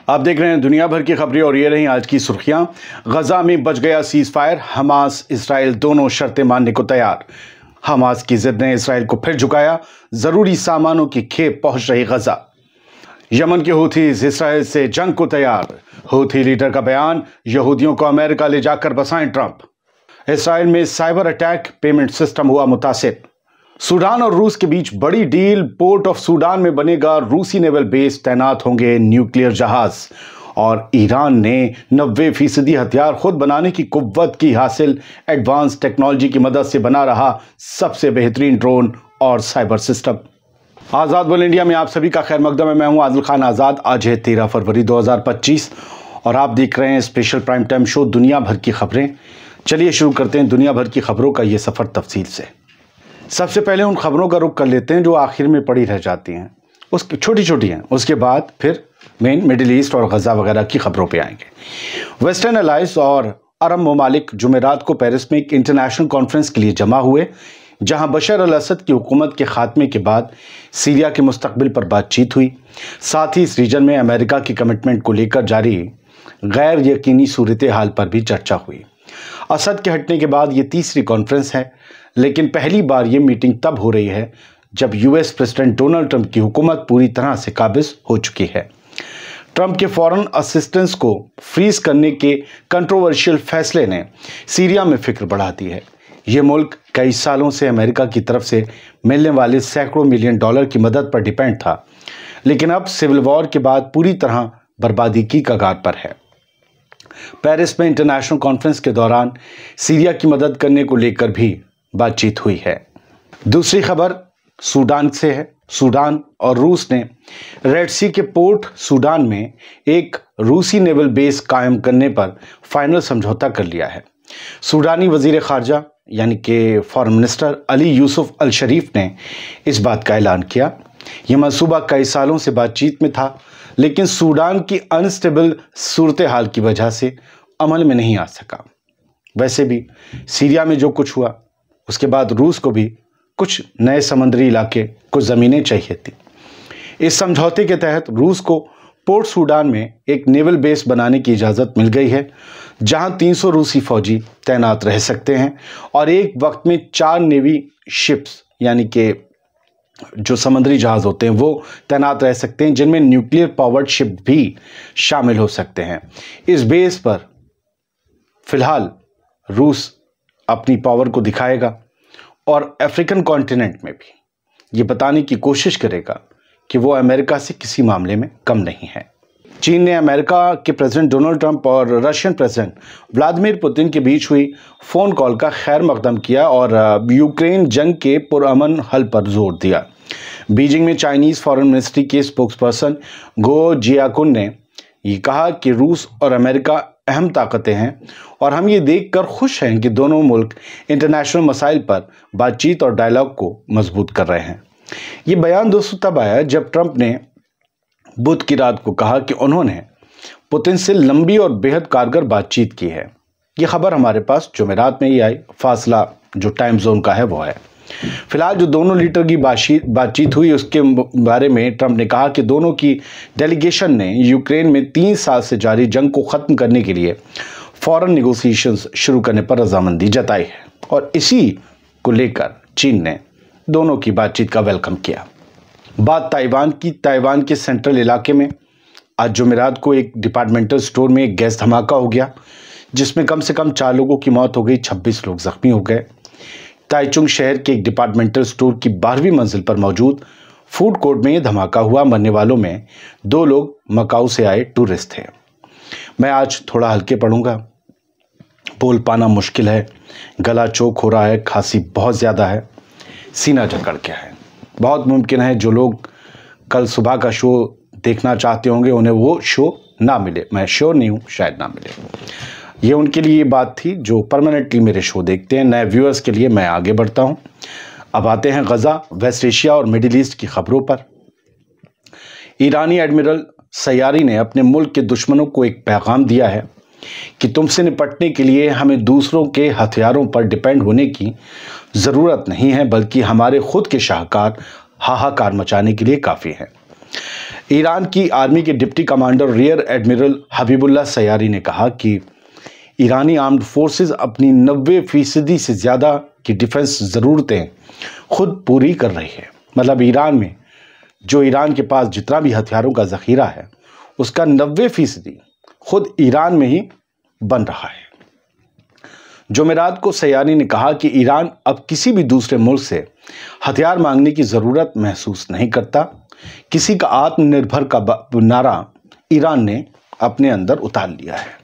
आप देख रहे हैं दुनिया भर की खबरें और ये रही आज की सुर्खियां। गजा में बच गया सीज फायर, हमास इसराइल दोनों शर्तें मानने को तैयार। हमास की जिद ने इसराइल को फिर झुकाया, जरूरी सामानों की खेप पहुंच रही गजा। यमन के हूथीज इसराइल से जंग को तैयार, हूथी लीडर का बयान, यहूदियों को अमेरिका ले जाकर बसाएं ट्रंप। इसराइल में साइबर अटैक, पेमेंट सिस्टम हुआ मुतासिर। सूडान और रूस के बीच बड़ी डील, पोर्ट ऑफ सूडान में बनेगा रूसी नेवल बेस, तैनात होंगे न्यूक्लियर जहाज। और ईरान ने 90% हथियार खुद बनाने की कुव्वत की हासिल, एडवांस टेक्नोलॉजी की मदद से बना रहा सबसे बेहतरीन ड्रोन और साइबर सिस्टम। आज़ाद वर्ल्ड इंडिया में आप सभी का खैर मकदम है। मैं हूं आदिल खान आज़ाद। आज है 13 फरवरी 2025 और आप देख रहे हैं स्पेशल प्राइम टाइम शो दुनिया भर की खबरें। चलिए शुरू करते हैं दुनिया भर की खबरों का ये सफ़र तफसील से। सबसे पहले उन खबरों का रुख कर लेते हैं जो आखिर में पड़ी रह जाती हैं, उसकी छोटी छोटी हैं। उसके बाद फिर मेन मिडिल ईस्ट और गजा वगैरह की खबरों पे आएंगे। वेस्टर्न अलायंस और अरब ममालिक जुमेरात को पेरिस में एक इंटरनेशनल कॉन्फ्रेंस के लिए जमा हुए, जहां बशर अल असद की हुकूमत के खात्मे के बाद सीरिया के मुस्तकबिल पर बातचीत हुई। साथ ही इस रीजन में अमेरिका की कमिटमेंट को लेकर जारी गैर यकीनी सूरत हाल पर भी चर्चा हुई। असद के हटने के बाद ये तीसरी कॉन्फ्रेंस है, लेकिन पहली बार ये मीटिंग तब हो रही है जब यूएस प्रेसिडेंट डोनाल्ड ट्रंप की हुकूमत पूरी तरह से काबिज हो चुकी है। ट्रंप के फॉरेन असिस्टेंस को फ्रीज करने के कंट्रोवर्शियल फैसले ने सीरिया में फिक्र बढ़ा दी है। ये मुल्क कई सालों से अमेरिका की तरफ से मिलने वाले सैकड़ों मिलियन डॉलर की मदद पर डिपेंड था, लेकिन अब सिविल वॉर के बाद पूरी तरह बर्बादी की कगार पर है। पेरिस में इंटरनेशनल कॉन्फ्रेंस के दौरान सीरिया की मदद करने को लेकर भी बातचीत हुई है। दूसरी खबर सूडान से है। सूडान और रूस ने रेड सी के पोर्ट सूडान में एक रूसी नेवल बेस कायम करने पर फाइनल समझौता कर लिया है। सूडानी वजीर खारजा यानी कि फॉरेन मिनिस्टर अली यूसुफ अल शरीफ ने इस बात का ऐलान किया। यह मंसूबा कई सालों से बातचीत में था, लेकिन सूडान की अनस्टेबल सूरत हाल की वजह से अमल में नहीं आ सका। वैसे भी सीरिया में जो कुछ हुआ उसके बाद रूस को भी कुछ नए समुद्री इलाके, कुछ ज़मीनें चाहिए थी। इस समझौते के तहत रूस को पोर्ट सूडान में एक नेवल बेस बनाने की इजाज़त मिल गई है, जहां 300 रूसी फौजी तैनात रह सकते हैं और एक वक्त में 4 नेवी शिप्स यानी कि जो समुद्री जहाज़ होते हैं वो तैनात रह सकते हैं, जिनमें न्यूक्लियर पावर्ड शिप भी शामिल हो सकते हैं। इस बेस पर फिलहाल रूस अपनी पावर को दिखाएगा और अफ्रीकन कॉन्टिनेंट में भी ये बताने की कोशिश करेगा कि वो अमेरिका से किसी मामले में कम नहीं है। चीन ने अमेरिका के प्रेसिडेंट डोनाल्ड ट्रंप और रशियन प्रेसिडेंट व्लादिमीर पुतिन के बीच हुई फ़ोन कॉल का खैर मकदम किया और यूक्रेन जंग के पुरअमन हल पर जोर दिया। बीजिंग में चाइनीज़ फॉरेन मिनिस्ट्री के स्पोक्सपर्सन गो जियाकुन ने ये कहा कि रूस और अमेरिका अहम ताकतें हैं और हम ये देखकर खुश हैं कि दोनों मुल्क इंटरनेशनल मसाइल पर बातचीत और डायलॉग को मजबूत कर रहे हैं। ये बयान दोस्तों तब आया जब ट्रंप ने बुध की रात को कहा कि उन्होंने पुतिन से लंबी और बेहद कारगर बातचीत की है। ये खबर हमारे पास जुमेरात में ही आई। फासला जो टाइम जोन का है वो है। फिलहाल जो दोनों लीडर की बातचीत हुई उसके बारे में ट्रंप ने कहा कि दोनों की डेलीगेशन ने यूक्रेन में 3 साल से जारी जंग को ख़त्म करने के लिए फॉरेन नेगोशिएशंस शुरू करने पर रजामंदी जताई है और इसी को लेकर चीन ने दोनों की बातचीत का वेलकम किया। बात ताइवान की। ताइवान के सेंट्रल इलाके में आज जुमेरात को एक डिपार्टमेंटल स्टोर में एक गैस धमाका हो गया, जिसमें कम से कम 4 लोगों की मौत हो गई, 26 लोग जख्मी हो गए। ताइचुंग शहर के एक डिपार्टमेंटल स्टोर की 12वीं मंजिल पर मौजूद फूड कोर्ट में यह धमाका हुआ। मरने वालों में 2 लोग मकाऊ से आए टूरिस्ट थे। मैं आज थोड़ा हल्के पढ़ूंगा, बोल पाना मुश्किल है, गला चोक हो रहा है, खांसी बहुत ज़्यादा है, सीना जकड़ के है। बहुत मुमकिन है जो लोग कल सुबह का शो देखना चाहते होंगे उन्हें वो शो ना मिले। मैं श्योर नहीं हूँ, शायद ना मिले। ये उनके लिए बात थी जो परमानेंटली मेरे शो देखते हैं। नए व्यूअर्स के लिए मैं आगे बढ़ता हूँ। अब आते हैं गजा, वेस्ट एशिया और मिडिल ईस्ट की खबरों पर। ईरानी एडमिरल सयारी ने अपने मुल्क के दुश्मनों को एक पैगाम दिया है कि तुमसे निपटने के लिए हमें दूसरों के हथियारों पर डिपेंड होने की ज़रूरत नहीं है, बल्कि हमारे खुद के शाहकार हाहाकार मचाने के लिए काफ़ी हैं। ईरान की आर्मी के deputy commander rear admiral Habibullah Sayari ने कहा कि ईरानी आर्म्ड फोर्सेस अपनी 90% से ज़्यादा की डिफेंस ज़रूरतें खुद पूरी कर रही है। मतलब ईरान में जो ईरान के पास जितना भी हथियारों का ज़ख़ीरा है उसका 90% खुद ईरान में ही बन रहा है। जुमेरात को सयानी ने कहा कि ईरान अब किसी भी दूसरे मुल्क से हथियार मांगने की ज़रूरत महसूस नहीं करता। किसी का आत्मनिर्भर का नारा ईरान ने अपने अंदर उतार लिया है।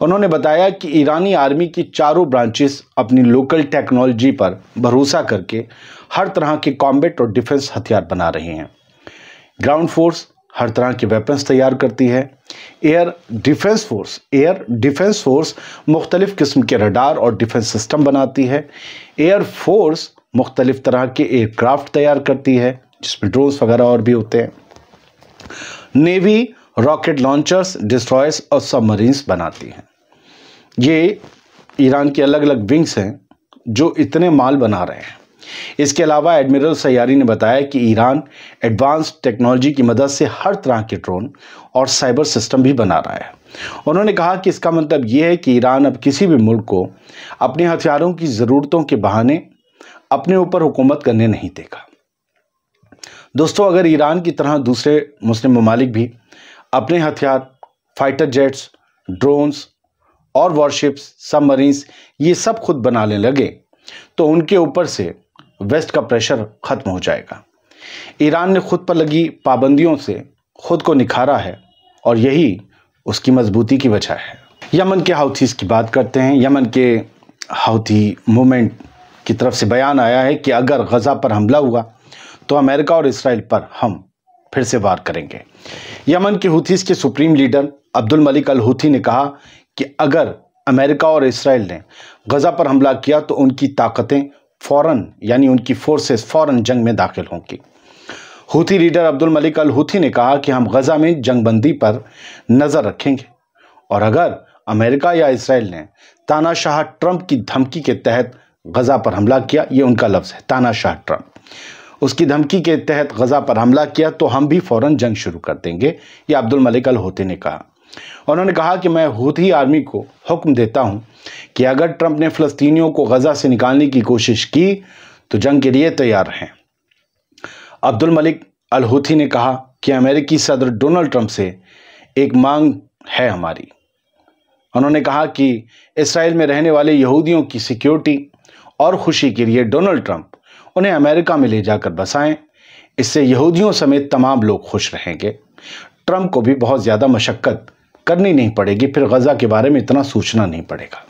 उन्होंने बताया कि ईरानी आर्मी की चारों ब्रांचेस अपनी लोकल टेक्नोलॉजी पर भरोसा करके हर तरह के कॉम्बैट और डिफेंस हथियार बना रही हैं। ग्राउंड फोर्स हर तरह के वेपन्स तैयार करती है। एयर डिफेंस फोर्स मुख्तलिफ़ किस्म के रडार और डिफेंस सिस्टम बनाती है। एयर फोर्स मुख्तलिफ़ तरह के एयरक्राफ्ट तैयार करती है जिसमें ड्रोन्स वगैरह और भी होते हैं। नेवी रॉकेट लॉन्चर्स, डिस्ट्रॉयर्स और सबमरीन्स बनाती हैं। ये ईरान के अलग अलग विंग्स हैं जो इतने माल बना रहे हैं। इसके अलावा एडमिरल सयारी ने बताया कि ईरान एडवांस टेक्नोलॉजी की मदद से हर तरह के ड्रोन और साइबर सिस्टम भी बना रहा है। उन्होंने कहा कि इसका मतलब ये है कि ईरान अब किसी भी मुल्क को अपने हथियारों की ज़रूरतों के बहाने अपने ऊपर हुकूमत करने नहीं देगा। दोस्तों, अगर ईरान की तरह दूसरे मुस्लिम ममालिक भी अपने हथियार, फाइटर जेट्स, ड्रोन्स और वॉरशिप्स, सबमरीन्स ये सब खुद बनाने लगे तो उनके ऊपर से वेस्ट का प्रेशर ख़त्म हो जाएगा। ईरान ने खुद पर लगी पाबंदियों से खुद को निखारा है और यही उसकी मजबूती की वजह है। यमन के हाउथीज की बात करते हैं। यमन के हाउथी मूवमेंट की तरफ से बयान आया है कि अगर गज़ा पर हमला हुआ तो अमेरिका और इसराइल पर हम फिर से वार करेंगे। यमन के हुथीज के सुप्रीम लीडर अब्दुल मलिक अल हुथी ने कहा कि अगर अमेरिका और इसराइल ने गज़ा पर हमला किया तो उनकी ताकतें फ़ौरन यानी उनकी फोर्सेस फ़ौरन जंग में दाखिल होंगी। हुथी लीडर अब्दुल मलिक अल हुथी ने कहा कि हम गज़ा में जंगबंदी पर नज़र रखेंगे और अगर अमेरिका या इसराइल ने तानाशाह ट्रंप की धमकी के तहत गज़ा पर हमला किया, ये उनका लफ्ज़ है, तानाशाह ट्रंप, उसकी धमकी के तहत गज़ा पर हमला किया तो हम भी फ़ौरन जंग शुरू कर देंगे, ये अब्दुल मलिक अल हुथी ने कहा। उन्होंने कहा कि मैं हुथी आर्मी को हुक्म देता हूं कि अगर ट्रंप ने फ़लस्तीनियों को गज़ा से निकालने की कोशिश की तो जंग के लिए तैयार हैं। अब्दुल मलिक अल हुथी ने कहा कि अमेरिकी सदर डोनाल्ड ट्रंप से एक मांग है हमारी। उन्होंने कहा कि इसराइल में रहने वाले यहूदियों की सिक्योरिटी और खुशी के लिए डोनाल्ड ट्रंप उन्हें अमेरिका में ले जाकर बसाएं। इससे यहूदियों समेत तमाम लोग खुश रहेंगे। ट्रंप को भी बहुत ज़्यादा मशक्क़त करनी नहीं पड़ेगी, फिर गज़ा के बारे में इतना सोचना नहीं पड़ेगा।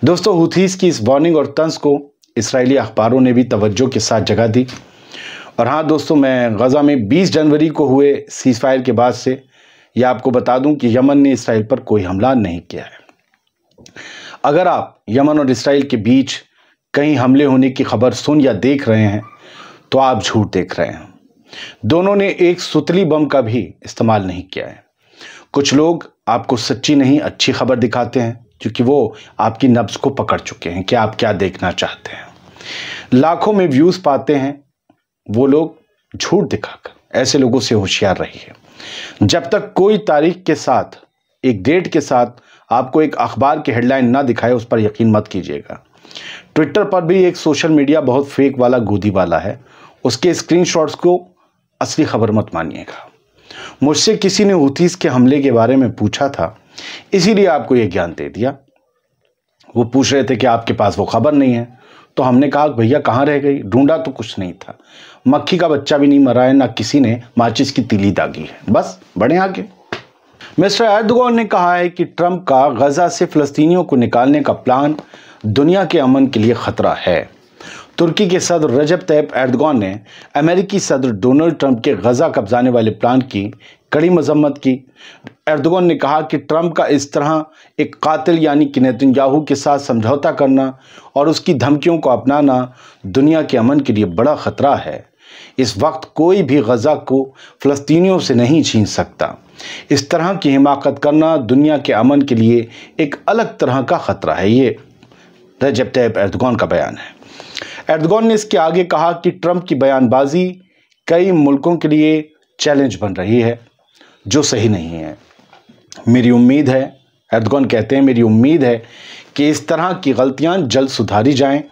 दोस्तों, हुथीज़ की इस वार्निंग और तंज को इसराइली अखबारों ने भी तवज्जो के साथ जगह दी। और हाँ दोस्तों, मैं गज़ा में 20 जनवरी को हुए सीज़ फायर के बाद से यह आपको बता दूं कि यमन ने इसराइल पर कोई हमला नहीं किया है। अगर आप यमन और इसराइल के बीच कहीं हमले होने की खबर सुन या देख रहे हैं तो आप झूठ देख रहे हैं। दोनों ने एक सुतली बम का भी इस्तेमाल नहीं किया है। कुछ लोग आपको सच्ची नहीं अच्छी खबर दिखाते हैं क्योंकि वो आपकी नब्ज़ को पकड़ चुके हैं कि आप क्या देखना चाहते हैं। लाखों में व्यूज़ पाते हैं वो लोग झूठ दिखाकर। ऐसे लोगों से होशियार रहिए। जब तक कोई तारीख के साथ, एक डेट के साथ आपको एक अखबार की हेडलाइन ना दिखाए उस पर यकीन मत कीजिएगा। ट्विटर पर भी एक सोशल मीडिया बहुत फेक वाला, गोदी वाला है, उसके स्क्रीनशॉट्स को असली खबर मत मानिएगा। मुझसे किसी ने हुथीज़ के हमले के बारे में पूछा था, इसीलिए आपको यह ज्ञान दे दिया। वो पूछ रहे थे कि आपके पास वो खबर नहीं है, तो हमने कहा भैया कहाँ रह गई, ढूंढा तो कुछ नहीं था, मक्खी का बच्चा भी नहीं मरा है, ना किसी ने माचिस की तीली दागी है, बस बढ़े आगे। मिस्टर एर्दोगन ने कहा है कि ट्रंप का गज़ा से फ़लस्तीनियों को निकालने का प्लान दुनिया के अमन के लिए ख़तरा है। तुर्की के सदर रजब तैयब एर्दोगन ने अमेरिकी सदर डोनाल्ड ट्रंप के गज़ा कब्जाने वाले प्लान की कड़ी मजम्मत की। एर्दोगन ने कहा कि ट्रंप का इस तरह एक कातिल यानी कि नेतन्याहू के साथ समझौता करना और उसकी धमकियों को अपनाना दुनिया के अमन के लिए बड़ा ख़तरा है। इस वक्त कोई भी गज़ा को फ़लस्तीनियों से नहीं छीन सकता। इस तरह की हिमाकत करना दुनिया के अमन के लिए एक अलग तरह का ख़तरा है। ये रजब तैयब एर्दोगन का बयान है। एर्दोगन ने इसके आगे कहा कि ट्रंप की बयानबाजी कई मुल्कों के लिए चैलेंज बन रही है, जो सही नहीं है। मेरी उम्मीद है, एर्दोगन कहते हैं, मेरी उम्मीद है कि इस तरह की गलतियां जल्द सुधारी जाएं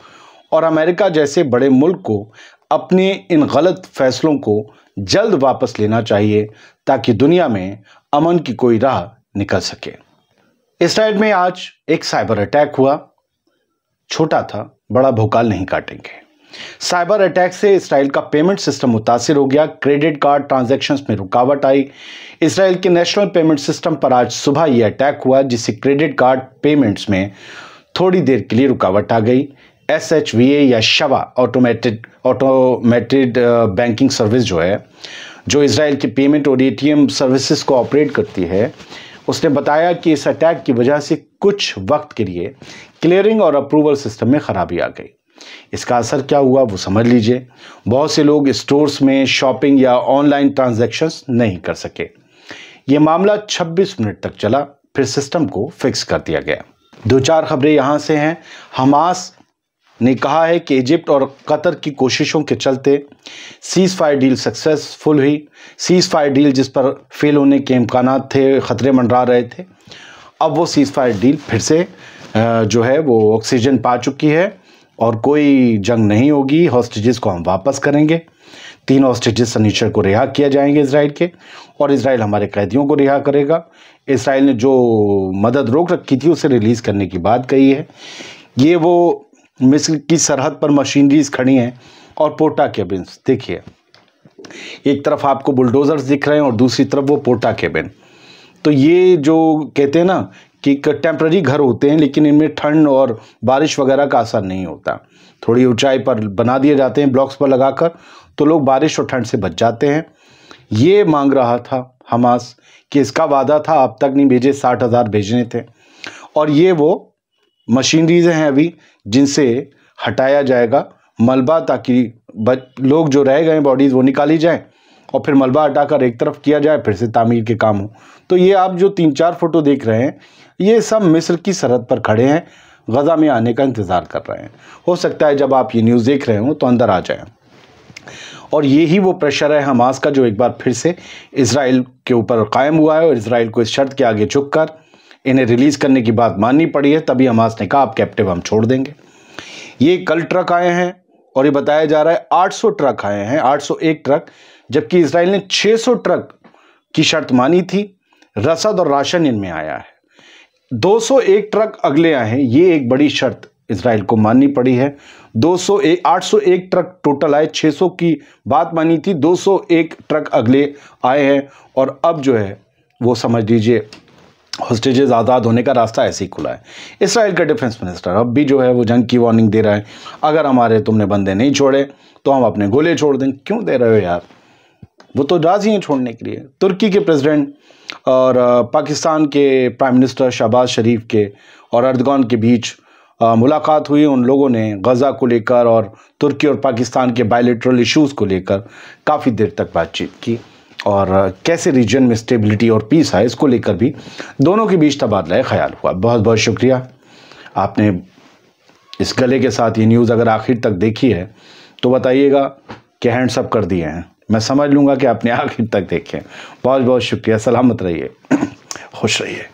और अमेरिका जैसे बड़े मुल्क को अपने इन गलत फैसलों को जल्द वापस लेना चाहिए ताकि दुनिया में अमन की कोई राह निकल सके। इसराइल में आज एक साइबर अटैक हुआ। छोटा था, बड़ा भौकाल नहीं काटेंगे। साइबर अटैक से इसराइल का पेमेंट सिस्टम मुतासिर हो गया। क्रेडिट कार्ड ट्रांजैक्शंस में रुकावट आई। इसराइल के नेशनल पेमेंट सिस्टम पर आज सुबह यह अटैक हुआ, जिससे क्रेडिट कार्ड पेमेंट्स में थोड़ी देर के लिए रुकावट आ गई। SHVA या शवा ऑटोमेटेड बैंकिंग सर्विस जो इसराइल की पेमेंट और ATM सर्विसेज को ऑपरेट करती है, उसने बताया कि इस अटैक की वजह से कुछ वक्त के लिए क्लियरिंग और अप्रूवल सिस्टम में खराबी आ गई। इसका असर क्या हुआ वो समझ लीजिए। बहुत से लोग स्टोर्स में शॉपिंग या ऑनलाइन ट्रांजैक्शंस नहीं कर सके। ये मामला 26 मिनट तक चला, फिर सिस्टम को फिक्स कर दिया गया। 2-4 खबरें यहाँ से हैं। हमास ने कहा है कि इजिप्ट और कतर की कोशिशों के चलते सीज़ फायर डील सक्सेसफुल हुई। सीज़ फायर डील जिस पर फेल होने के इम्कानात थे, ख़तरे मंडरा रहे थे, अब वो सीज़ फायर डील फिर से वो ऑक्सीजन पा चुकी है और कोई जंग नहीं होगी। हॉस्टेजेस को हम वापस करेंगे। 3 हॉस्टेजेस शनिचर को रिहा किया जाएंगे इसराइल के, और इसराइल हमारे कैदियों को रिहा करेगा। इसराइल ने जो मदद रोक रखी थी उसे रिलीज़ करने की बात कही है। ये वो मिस्र की सरहद पर मशीनरीज खड़ी हैं और पोर्टा केबिन्स देखिए, एक तरफ आपको बुलडोजर्स दिख रहे हैं और दूसरी तरफ वो पोर्टा केबिन। तो ये जो कहते हैं ना कि टेम्पररी घर होते हैं, लेकिन इनमें ठंड और बारिश वगैरह का असर नहीं होता। थोड़ी ऊंचाई पर बना दिए जाते हैं ब्लॉक्स पर लगाकर, तो लोग बारिश और ठंड से बच जाते हैं। ये मांग रहा था हमास कि इसका वादा था, अब तक नहीं भेजे, 60,000 भेजने थे। और ये वो मशीनरीज हैं अभी जिनसे हटाया जाएगा मलबा, ताकि लोग जो रह गए बॉडीज़ वो निकाली जाए और फिर मलबा हटाकर एक तरफ किया जाए, फिर से तामीर के काम हो। तो ये आप जो 3-4 फोटो देख रहे हैं, ये सब मिस्र की सरहद पर खड़े हैं, गज़ा में आने का इंतज़ार कर रहे हैं। हो सकता है जब आप ये न्यूज़ देख रहे हो तो अंदर आ जाएं। और यही वो प्रेशर है हमास का जो एक बार फिर से इसराइल के ऊपर कायम हुआ है, और इसराइल को इस शर्त के आगे झुककर इन्हें रिलीज़ करने की बात माननी पड़ी है। तभी हमास ने कहा आप कैप्टिव हम छोड़ देंगे। ये कल ट्रक आए हैं और ये बताया जा रहा है 800 ट्रक आए हैं, 801 ट्रक, जबकि इसराइल ने 600 ट्रक की शर्त मानी थी। रसद और राशन इनमें आया है। 201 ट्रक अगले आए हैं, ये एक बड़ी शर्त इसराइल को माननी पड़ी है। 801 ट्रक टोटल आए, 600 की बात मानी थी, 201 ट्रक अगले आए हैं। और अब जो है वो समझ लीजिए हॉस्टेजेस आज़ाद होने का रास्ता ऐसे ही खुला है। इसराइल का डिफेंस मिनिस्टर अब भी जो है वो जंग की वार्निंग दे रहा है, अगर हमारे तुमने बंदे नहीं छोड़े तो हम अपने गोले छोड़ देंगे। क्यों दे रहे हो यार, वो तो राजी हैं छोड़ने के लिए। तुर्की के प्रेसिडेंट और पाकिस्तान के प्राइम मिनिस्टर शहबाज शरीफ के और एर्दोगन के बीच मुलाकात हुई। उन लोगों ने गज़ा को लेकर और तुर्की और पाकिस्तान के बायलैटरल इश्यूज़ को लेकर काफ़ी देर तक बातचीत की, और कैसे रीजन में स्टेबिलिटी और पीस है इसको लेकर भी दोनों के बीच तबादला ख्याल हुआ। बहुत बहुत शुक्रिया, आपने इस गले के साथ ये न्यूज़ अगर आखिर तक देखी है तो बताइएगा कि हैंड्स अप कर दिए हैं। मैं समझ लूँगा कि आपने आखिर तक देखे। बहुत बहुत शुक्रिया। सलामत रहिए, खुश रहिए।